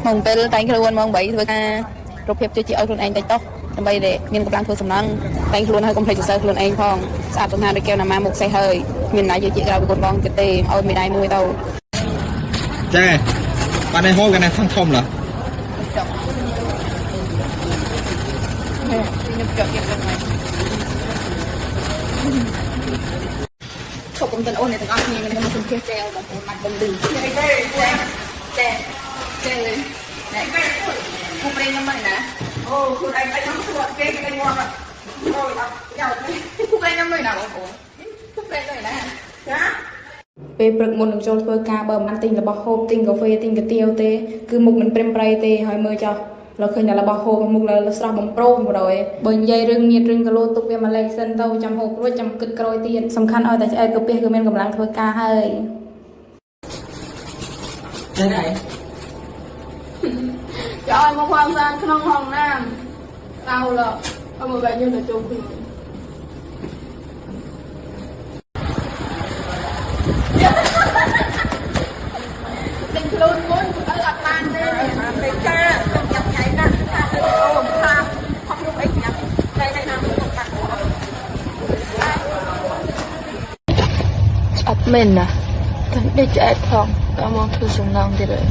mong pel tay cái luôn mong bảy thôi rồi phép cho chị ơi luôn anh tay tóc bây để miền cầm lang thôi sầm nắng tay luôn hơi công ty sơ luôn anh phong sạp tụi nào để kêu nằm mà một xe hơi miền này cho chị ra một con cái tê ôi miền này nuôi đâu cha bạn này hô cái này thăng thông là chụp công ty ôn này từng ăn nhiều nên mà không kêu treo mà mặt bầm đừ treo lên này không phải năm này nèคุณไอ้ทั้งตัวเก่งไอ้งวงอ่ะโอ้ยเดี๋ยวคุณไอ้ยังไม่หนาวคุณไอ้เลยนะពេលព្រឹកមុននឹងចូលធ្វើការបើមិនទិញរបស់ហូបទិញកាហ្វេទិញកាទៀវទេគឺមុខមិនព្រមប្រៃទេហើយមើលចោះเราឃើញតែរបស់ហូបមុខលើស្រស់បំប្រោម្ដងបើនិយាយរឿងមានរឿងគីឡូទុកវាមកលេខសិនទៅចាំហូបរួចចាំគិតក្រោយទៀតសំខាន់ឲ្យតែឆ្អែតកាពះគឺមានកម្លាំងធ្វើការហើយទៅไหนจะเอามาความสะอาดขนมห้องน้ำเอาละเอามาแบบยืนกระจุกขึ้นเป็นครูนมุ้นอัดลานเลยเป็นจ้าต้องจับใจนะโอ้พาพอลูกไอ้เนี่ยได้น้ำมันต้องตัดอัดเมนนะแต่ได้จะแอดทองแต่มองคือสมนองดีเลย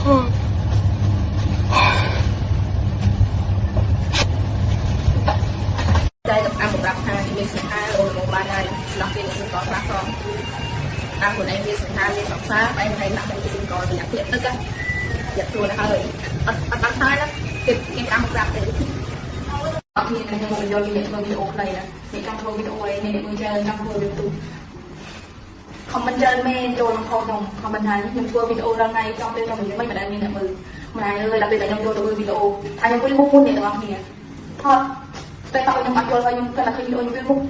ใจกับการบอกรักทางมีสินค้าโอนลงมาได้ล็อกเป็นสินค้ารักรองตามคนไหนมีสินค้ามีสองฟ้าไปไหนหนักเป็นสินค้าอยากเปลี่ยนตึกอะอยากตัวนะคะเลยตั้งท้ายแล้วเก็บการบอกรักเลยบางทีในมือโยนวิดีโออะไรนะในการโทรวิดีโออะไรในมือเจอการโทรวิดีโอคอมมันเจอเมนโจนคอของคอมมันทันยังตัววิดีโอเราไงจอมเป็นเราไม่มาได้ในมือมาเลยเราเป็นแต่ยังโจตัววิดีโอถ้ายังคุยมุ่งเนี่ยบางทีทอดไปต่อยังบัตรโยนไปยังกันละคือวิดีโอยังเป็นมุ่ง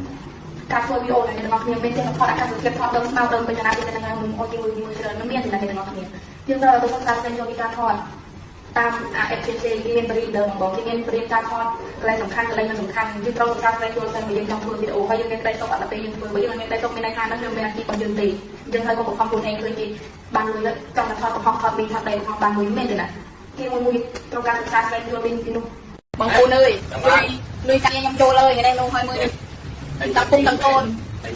การตัววิดีโออะไรในบางทีเป็นเจ้าทอดอาการสุดเก็บทอดเดิมเมาเดิมเป็นยังไงเป็นยังไงมึงโอ้ยมือเจริญน้ำเมียนอะไรในบางทียังเราต้องการเป็นโยนิการทอดตามFCC ที่เรียนปริญญาบอกที่เรียนปริญญาทอดอะไรสำคัญอะไรมันสำคัญที่เราการเรียนตัวกันยังจำตัววิดีโอเขายังได้ตกอะไรไปยังตัวยังได้ตกในการนั้นยังเป็นอาชีพคนยืนตียังเคยบอกความรู้เองเคยกินบางเลยแล้วจำทอดกับห้องทอดมีทอดใดห้องบางเลยไม่เลยนะที่มันมีตรงการศึกษาเรียนตัวเป็นกินนุ่มบางคนเลยลุยกันยังโจเลยยังได้ลงคอยมือตักกุ้งตักโกน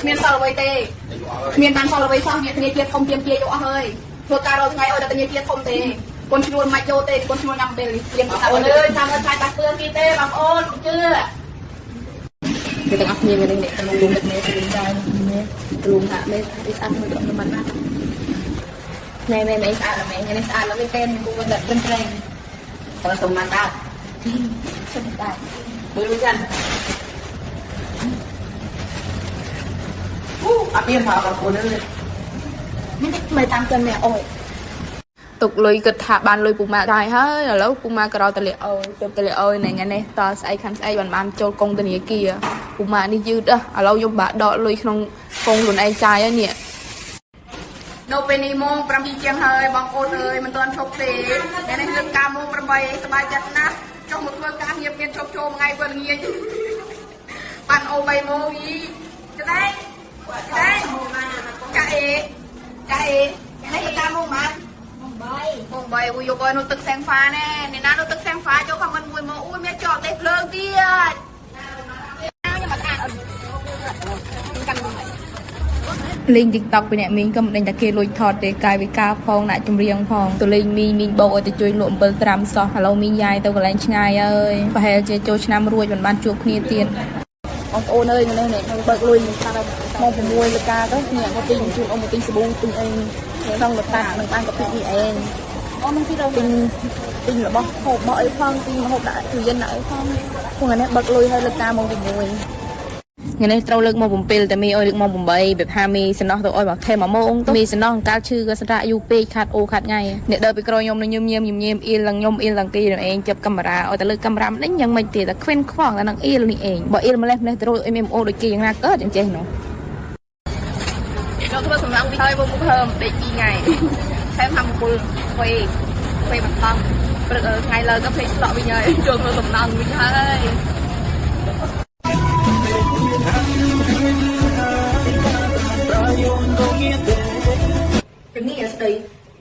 เมียนซาลไวเต้เมียนบางซาลไวซ่าเมียนเทียทมเทียมเทียอยู่เลยตัวการเราทั้งไงแต่เทียทมเต้คนชวนมาโจเต้คนชวนนำเบลเรียนโอนเลยทำกระจายตักเตือนกีเต้บางโอนเชื่อคือต้องอัพเมียกันเด็กๆต้องลุงเด็กเมย์ลุงได้เมย์ลุงหาเมย์ไอ้อันมันโดนมันมากในไอ้สะอาดแล้วไหมในสะอาดแล้วไม่เต้นกูมันแบบเป็นแรงผสมมาตาฉันได้มือรู้กันอัพเมียพากับคนเลยไม่ได้ไม่ตามกันแม่โอ้ยtục lùi kịch hạ bàn lùi bụng mạ dài hết là lúc bụng mạ cờ tele ơi tele ơi này nghe này ta say khăn say bàn bàn cho công tên kia bụng mạ đi dư đó à lâu dùng bả đọ lùi không công luôn ai trai á nè đâu bên đi mông pram đi chém hơi bong ôn hơi mình toàn chụp thì cái này lưng cam mông pram bay sờ bay chặt nát trong một phương cam nghiệp viên chụp chôm ngay vừa nghe bàn ô bay mông gì cái đấy cái này cam mông mà mông bay vui vô coi nóตึกแสงฟ้าแน่ในนั้นnóตึกแสงฟ้าเจ้าของมันมวยมาอุ้ยแม่จอดเตะเพลิงเตี้ยลิงติ๊กต็อกไปเนี่ยมิงก็มันจะเกลุยถอดเตะกายวิกาพองหน้าจุ่มเรียงพองตัวลิงมีโบแต่จุยหลวมเปิลตรามซอเรามียายตัวกระไรช่างเอ้ยไปเจอโจชนะรวยจนบ้านจูบเนี่ยเตียนông ôn ơi này này thằng bật lui mình sao mong phải mua được ca đó nhà có tin chung ông một tin sbu tin em xong người ta mình ăn có tin gì em ông khi đâu tin là bóc hộp mọi phong tin hộp đại từ dân lại phong không ngày nay bật lui hơi lực ca mong phải mua ngày nay trâu lực mong bùm pilแต่มีơi được mong bùm bayแบบฮามีสนอตัวơiบอกthêm mà mongต้องมีสนอการชื่อก็สระยูปีขาดโอขาดไงเนี่ยเดินไปกรอยยมเลยเยี่ยมอินหลังยมอินหลังตีเราเองจับกัมราเอาแต่เลือกกัมรามนั่นยังไม่ตีแต่เคว้นคว้างแล้วนังอินนี่เองบอกอินมาแล้วเนี่ยแต่เราMMOโดยกี่ยังน่าเกิดจริงๆเนาะเราทุกคนสำหรับวิธีบุกเพิ่มได้กี่ไงใช้ทำบุญเฟยแบบตั้งเปิดไงเลยก็เพลย์สล็อตไปเลยจนเราสำนักวิธี ជំនាញស្ដី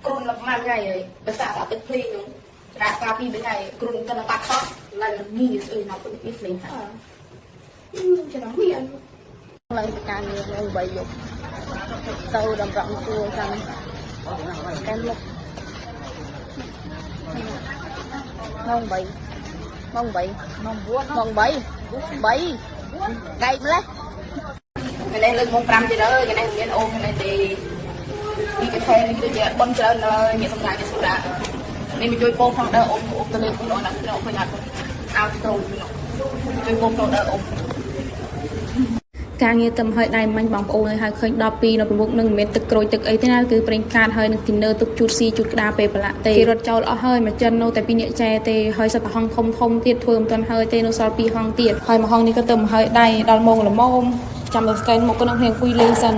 គ្រូlậpម៉ាំថ្ងៃហើយភាសាអាទឹកភ្លេងនោះដាក់ការពីថ្ងៃគ្រូទៅបាត់តោះឡើងងាយស្អីណាពុទ្ធនេះភ្លេងហើយចាំមានឡើងពីការងារនៅ3យប់ទៅតម្រង់ជួរចាំកាន់មុខម៉ោង3ម៉ោង3ម៉ោង4ម៉ោង3 3កែកម្លេះcái này lưng mông trăm gì đó cái này miễn ôm cái này thì đi cái xe này cứ bấm chơi nó nhẹ xong lại cái số đá nên mình chơi bông không đỡ ôm từ lên cũng nói là cái nó phải nhặt ao trâu chơi bông không đỡ ôm ការងារទៅឲ្យដៃមាញ់បងប្អូនឲ្យឃើញដល់ពីនៅប្រមុខនឹងមិនមែនទឹកក្រូចទឹកអីទេណាគឺប្រេងកាតហើយនឹងទីនើទុកជូតស៊ីជូតក្តារពេលប្រឡាក់ទេគេរត់ចោលអស់ហើយមកចិននៅតែពីអ្នកចែទេហើយសត្វហងធំធំទៀតធ្វើមិនទាន់ហើយទេនៅសល់2ហងទៀតហើយមួយហងនេះក៏ទៅឲ្យដៃដល់ម៉ោងល្មមចាំដល់ស្កែនមកក៏នឹងគ្នាអង្គុយលេងសិន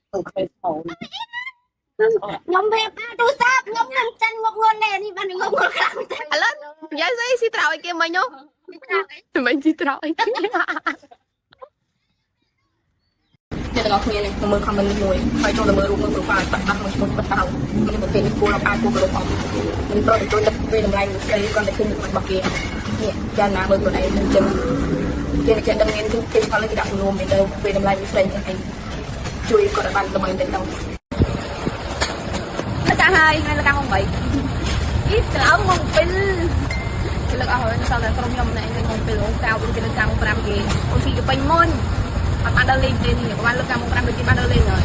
ខ្ញុំពេលប៉ាទូរស័ព្ទខ្ញុំនឹងចិនងប់ងន់នេះបានងប់ងន់ខ្លាំងតែឥឡូវនិយាយស្អីស៊ីត្រោឲ្យគេមិញនោះមិនស៊ីត្រោអីអ្នកទាំងអស់គ្នានេះមើលខមមិនមួយហើយចូលទៅមើលរូបមើល profile បាត់បាត់មួយឈ្មោះបាត់តោនេះប្រភេទនេះគួរឲ្យគួរគ្រប់អស់នេះប្រតិចូលទឹកពេលតម្លៃមួយស្អីគាត់តែឃើញរបស់គេនេះយ៉ាងណាមើលខ្លួនឯងនឹងចឹងគេចេះដឹងមានគេផលគេដាក់រួមទៅពេលតម្លៃមួយស្អីចឹងឯងជួយគាត់ឲ្យបានល្មើបន្តិចទៅចាហើយថ្ងៃលើកម៉ោង3អ៊ីត្រឡប់ម៉ោង7គេលើកអស់ហើយសល់តែក្រុមខ្ញុំណែនឹងម៉ោង7អូកៅវិញគេលើកម៉ោង5គេអូស៊ីទៅពេញមុនអត់បានដល់លេងទេនេះបានលើកម៉ោង5ដូចគេបានដល់លេងហើយ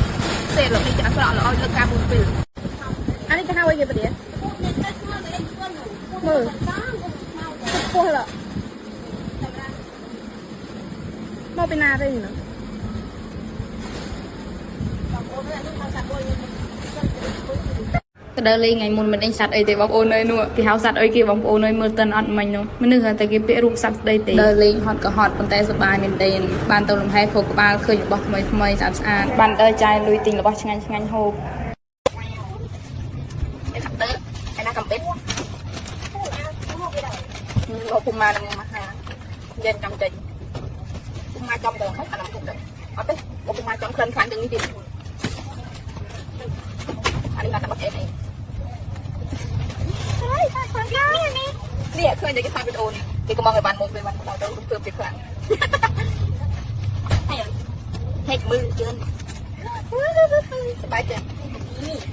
សេលោកនេះចាក់ស្រកល្អលើកម៉ោង7អានេះគេហៅអីគេប្រទៀតមើលពោះឡមកពីណាទេនេះក៏ដើរលេងថ្ងៃមុនមិនដេញសัตว์អីទេបងប្អូនអើយនោះគេហៅសัตว์អីគេបងប្អូនអើយមើលតិនអត់មិញនោះមនុស្សតែគេពាក់រូបសัตว์ស្ដីទេដើរលេងហត់ក៏ហត់ប៉ុន្តែសប្បាយមែនទេបានទៅលំហែខោក្បាលឃើញរបស់ថ្មីថ្មីស្អាតស្អាតបានដើរចាយលុយទិញរបស់ឆ្ងាញ់ឆ្ងាញ់ហូបឯខាត់ទៅឯណាកំពេតអូពុំមកនឹងមកហាយើងចង់ចេញពុំមកចំទៅហើយអានោះពុំទៅអត់ទេពុំមកចំក្លិនខ្លាំងទាំងនេះទៀតអានេះមកតែបាត់អេនេះឃើញតែគេថតវីដេអូនេះគេកំងឲ្យបានមុខពេលបានដល់ទៅធ្វើពីខ្លាំងហេកមើលជឿនសប្បាយទេ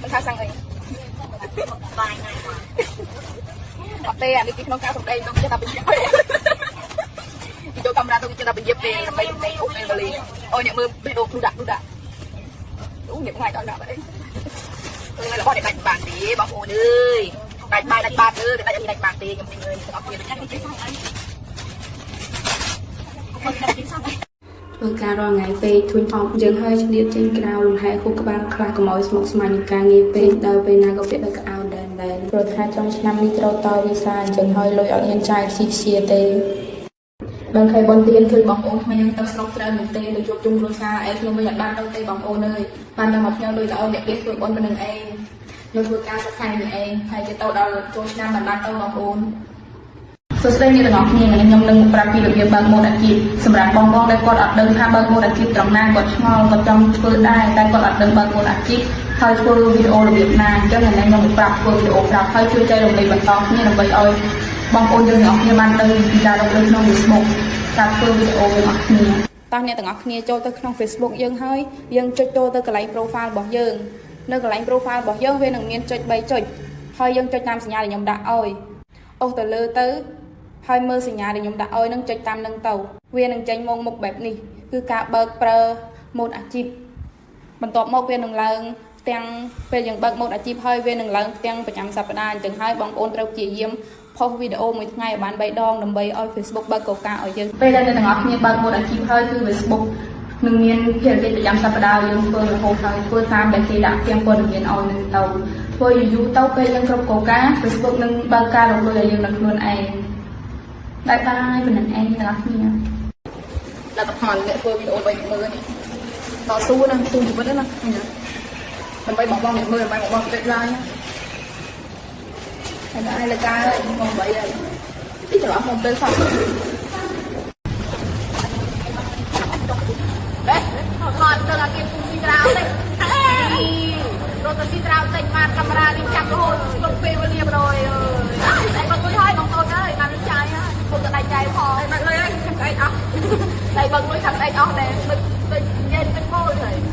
មិនថាសាំងអីបាយណាស់អត់ទេអានេះពីក្នុងការសម្ដែងទៅចេះតែបញ្យប់ពីចូលកាមេរ៉ាទៅចេះតែបញ្យប់ទេដើម្បីអូពេលវេលាអូអ្នកមើលវីដេអូគ្រូដាក់អូអ្នកថ្ងៃដល់ដាក់អីរបស់អ្នកដាច់បានទេបងប្អូនអើយដាច់បាយដាច់បាតដាច់អីដាច់បាតទេខ្ញុំទិញអើយទាំងអស់គ្នាដូចនេះធ្វើការរងថ្ងៃពេកធុញអប់យើងហើយឆ្លៀតចេញក្រៅលំហែខួរក្បាលខ្លះកុំឲ្យស្មុគស្មាញនឹងការងារពេកដល់ពេលណាក៏ពាក់ដល់កៅអៅដែរព្រោះថាtrongឆ្នាំនេះត្រូវតវីសាអញ្ចឹងហើយលុយអត់ហ៊ានចាយខ្ជិះទេដល់ខែបុណ្យទានឃើញបងប្អូនថ្មីយើងទៅស្រុកច្រើនមែនទេទៅជួបជុំគ្រួសារឯងខ្ញុំមិនអត់បានទៅទេបងប្អូនអើយបានតែមកខ្ញុំលុយទៅឲ្យអ្នកគេធ្វើបុណ្យប៉ុណ្្នឹងឯងនៅធ្វើការសុខខាងនេះឯងហើយទៅដល់ចូលឆ្នាំបានទៅបងប្អូនសួស្តីអ្នកទាំងអស់គ្នាខ្ញុំនឹងប្រាប់ពីរបៀបបើកម៉ូតអាជីពសម្រាប់បងដែលគាត់អត់ដឹងថាបើកម៉ូតអាជីពត្រង់ណាគាត់ឆ្ងល់គាត់ចង់ធ្វើដែរតែគាត់អត់ដឹងបើកម៉ូតអាជីពហើយធ្វើវីដេអូរបៀបណាអញ្ចឹងខ្ញុំប្រាប់ធ្វើវីដេអូប្រាប់ហើយជួយចែករំលែកបន្តគ្នាដើម្បីឲ្យបងប្អូនយើងទាំងអស់គ្នាបានដឹងពីការរកលុយក្នុង Facebook ការធ្វើវីដេអូទាំងអស់គ្នាតោះអ្នកទាំងអស់គ្នាចូលទៅក្នុង Facebook យើងហើយយើងចុចចូលទៅកន្លែង profile របស់យើងនៅកន្លែង profile របស់យើងវានឹងមានចុច3ចុចហើយយើងចុចតាមសញ្ញាដែលខ្ញុំដាក់ឲ្យអូសទៅលើទៅហើយមើលសញ្ញាដែលខ្ញុំដាក់ឲ្យនឹងចុចតាមនឹងទៅវានឹងចេញមកមុខបែបនេះគឺការបើកប្រើម៉ូដអាជីពបន្ទាប់មកវានឹងឡើងទាំងពេលយើងបើកម៉ូដអាជីពហើយវានឹងឡើងទាំងប្រចាំសប្តាហ៍អញ្ចឹងហើយបងប្អូនត្រូវព្យាយាមផុសវីដេអូមួយថ្ងៃឲ្យបាន3ដងដើម្បីឲ្យ Facebook បើកកោកាឲ្យយើងពេលដែលអ្នកទាំងអស់គ្នាបើកម៉ូដអាជីពហើយគឺ Facebook នឹងមានភារកិច្ចប្រចាំសប្តាហ៍យើងធ្វើរហូតហើយធ្វើតាមដែលគេដាក់ទាំងព័ត៌មានឲ្យនឹងទៅធ្វើយូរទៅពេលយើងគ្រប់កោកា Facebook នឹងបើកការរកលុយឲ្យយើងនៅខ្លួនឯងបាយបាយប៉ុណ្ណឹងឯងអ្នកទាំងអស់គ្នាដល់ទៅផលអ្នកធ្វើវីដេអូ3មើលនេះដល់ស៊ូណាស៊ូជីវិតណាដើម្បីបងអ្នកមើលដើម្បីបងតិចឡាយហើយដល់លើការម៉ោង3ហើយទីច្រឡំម៉ោង7សោះđấy, còn từ là kịp cùng xin ráo đây. ទៅស៊ីត្រៅចេញបានកាមេរ៉ានេះចាប់រហូតគ្រប់ពេលវេលា100ស្អែកបើមួយហើយបងប្អូនអើយបានចាយហើយពុកក៏ដាច់ចាយផងហើយបាត់លុយហើយខ្ញុំស្អែកអស់ស្អែកបើមួយខាងស្អែកអស់ដែរដូចនិយាយទៅគោលហើយ